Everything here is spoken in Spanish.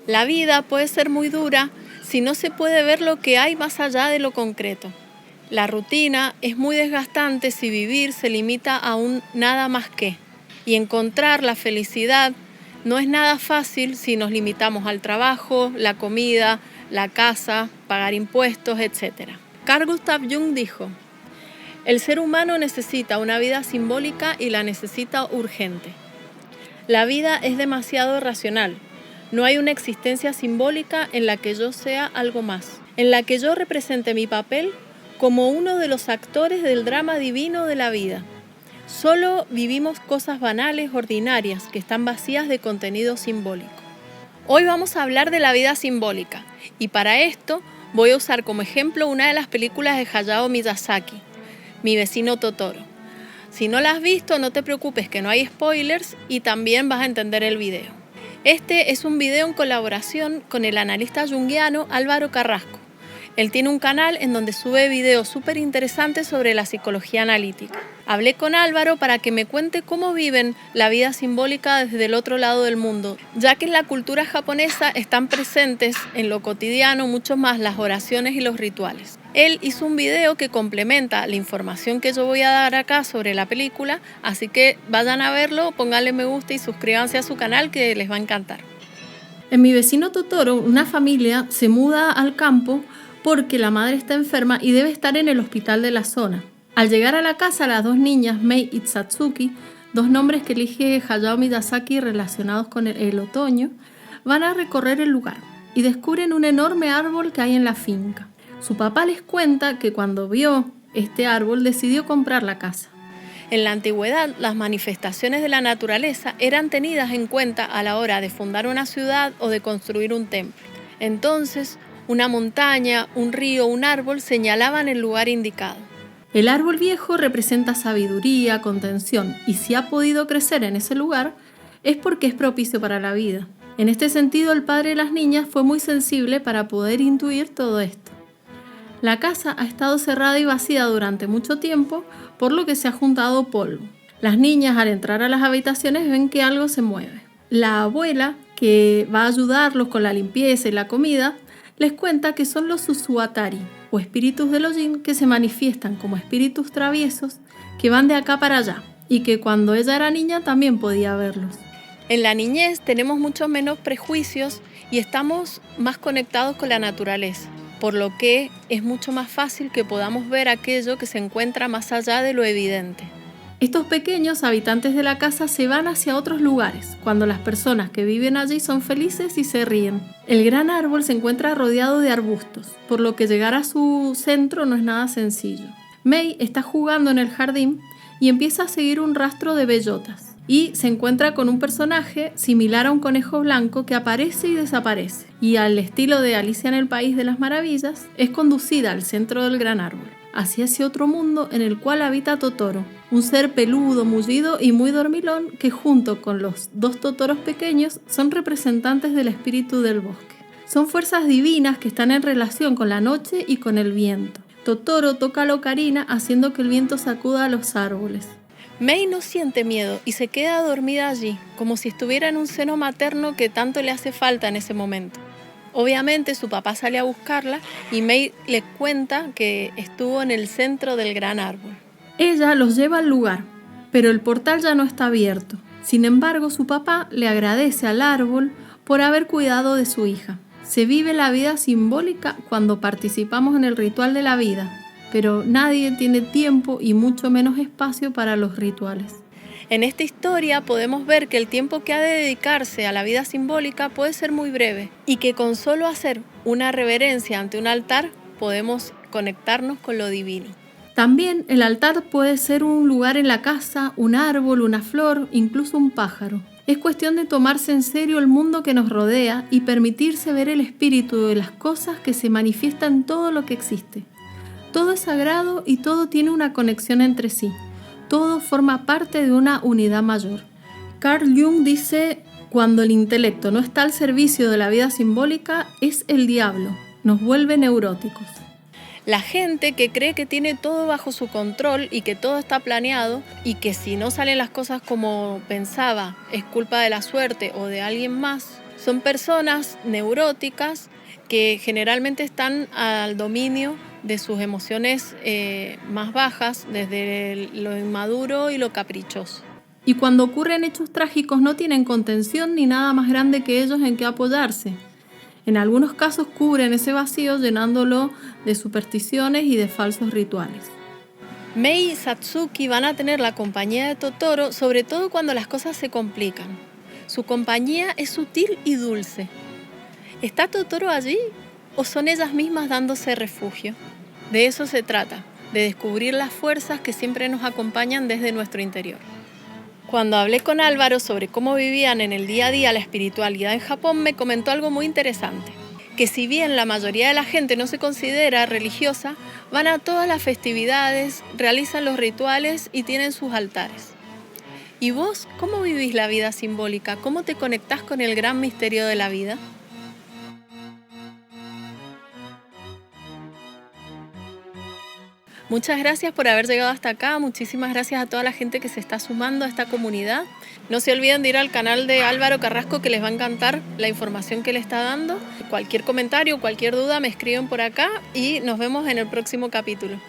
La vida puede ser muy dura si no se puede ver lo que hay más allá de lo concreto. La rutina es muy desgastante si vivir se limita a un nada más que. Y encontrar la felicidad no es nada fácil si nos limitamos al trabajo, la comida, la casa, pagar impuestos, etc. Carl Gustav Jung dijo: el ser humano necesita una vida simbólica y la necesita urgente. La vida es demasiado racional. No hay una existencia simbólica en la que yo sea algo más, en la que yo represente mi papel como uno de los actores del drama divino de la vida. Solo vivimos cosas banales, ordinarias, que están vacías de contenido simbólico. Hoy vamos a hablar de la vida simbólica, y para esto voy a usar como ejemplo una de las películas de Hayao Miyazaki, Mi vecino Totoro. Si no la has visto, no te preocupes que no hay spoilers y también vas a entender el video. Este es un video en colaboración con el analista junguiano Álvaro Carrasco. Él tiene un canal en donde sube videos súper interesantes sobre la psicología analítica. Hablé con Álvaro para que me cuente cómo viven la vida simbólica desde el otro lado del mundo, ya que en la cultura japonesa están presentes en lo cotidiano mucho más las oraciones y los rituales. Él hizo un video que complementa la información que yo voy a dar acá sobre la película, así que vayan a verlo, pónganle me gusta y suscríbanse a su canal que les va a encantar. En Mi vecino Totoro, una familia se muda al campo porque la madre está enferma y debe estar en el hospital de la zona. Al llegar a la casa, las dos niñas, Mei y Satsuki, dos nombres que elige Hayao Miyazaki relacionados con el otoño, van a recorrer el lugar y descubren un enorme árbol que hay en la finca. Su papá les cuenta que cuando vio este árbol decidió comprar la casa. En la antigüedad, las manifestaciones de la naturaleza eran tenidas en cuenta a la hora de fundar una ciudad o de construir un templo. Entonces, una montaña, un río, un árbol señalaban el lugar indicado. El árbol viejo representa sabiduría, contención, y si ha podido crecer en ese lugar, es porque es propicio para la vida. En este sentido, el padre de las niñas fue muy sensible para poder intuir todo esto. La casa ha estado cerrada y vacía durante mucho tiempo, por lo que se ha juntado polvo. Las niñas, al entrar a las habitaciones, ven que algo se mueve. La abuela, que va a ayudarlos con la limpieza y la comida, les cuenta que son los Usuatari, o espíritus del Ojin, que se manifiestan como espíritus traviesos que van de acá para allá, y que cuando ella era niña también podía verlos. En la niñez tenemos mucho menos prejuicios y estamos más conectados con la naturaleza, por lo que es mucho más fácil que podamos ver aquello que se encuentra más allá de lo evidente. Estos pequeños habitantes de la casa se van hacia otros lugares, cuando las personas que viven allí son felices y se ríen. El gran árbol se encuentra rodeado de arbustos, por lo que llegar a su centro no es nada sencillo. Mei está jugando en el jardín y empieza a seguir un rastro de bellotas, y se encuentra con un personaje similar a un conejo blanco que aparece y desaparece, y al estilo de Alicia en el País de las Maravillas, es conducida al centro del gran árbol, hacia ese otro mundo en el cual habita Totoro, un ser peludo, mullido y muy dormilón que junto con los dos totoros pequeños son representantes del espíritu del bosque. Son fuerzas divinas que están en relación con la noche y con el viento. Totoro toca la ocarina haciendo que el viento sacuda a los árboles. Mei no siente miedo y se queda dormida allí, como si estuviera en un seno materno que tanto le hace falta en ese momento. Obviamente su papá sale a buscarla y Mei le cuenta que estuvo en el centro del gran árbol. Ella los lleva al lugar, pero el portal ya no está abierto. Sin embargo, su papá le agradece al árbol por haber cuidado de su hija. Se vive la vida simbólica cuando participamos en el ritual de la vida, pero nadie tiene tiempo y mucho menos espacio para los rituales. En esta historia podemos ver que el tiempo que ha de dedicarse a la vida simbólica puede ser muy breve y que con solo hacer una reverencia ante un altar podemos conectarnos con lo divino. También el altar puede ser un lugar en la casa, un árbol, una flor, incluso un pájaro. Es cuestión de tomarse en serio el mundo que nos rodea y permitirse ver el espíritu de las cosas que se manifiestan en todo lo que existe. Todo es sagrado y todo tiene una conexión entre sí. Todo forma parte de una unidad mayor. Carl Jung dice: cuando el intelecto no está al servicio de la vida simbólica, es el diablo, nos vuelve neuróticos. La gente que cree que tiene todo bajo su control y que todo está planeado y que si no salen las cosas como pensaba es culpa de la suerte o de alguien más, Son personas neuróticas que generalmente están al dominio de sus emociones más bajas, desde lo inmaduro y lo caprichoso. Y cuando ocurren hechos trágicos no tienen contención ni nada más grande que ellos en que apoyarse. En algunos casos cubren ese vacío llenándolo de supersticiones y de falsos rituales. Mei y Satsuki van a tener la compañía de Totoro, sobre todo cuando las cosas se complican. Su compañía es sutil y dulce. ¿Está Totoro allí o son ellas mismas dándose refugio? De eso se trata, de descubrir las fuerzas que siempre nos acompañan desde nuestro interior. Cuando hablé con Álvaro sobre cómo vivían en el día a día la espiritualidad en Japón, me comentó algo muy interesante, que si bien la mayoría de la gente no se considera religiosa, van a todas las festividades, realizan los rituales y tienen sus altares. ¿Y vos cómo vivís la vida simbólica? ¿Cómo te conectás con el gran misterio de la vida? Muchas gracias por haber llegado hasta acá, muchísimas gracias a toda la gente que se está sumando a esta comunidad. No se olviden de ir al canal de Álvaro Carrasco, que les va a encantar la información que le está dando. Cualquier comentario, cualquier duda me escriben por acá y nos vemos en el próximo capítulo.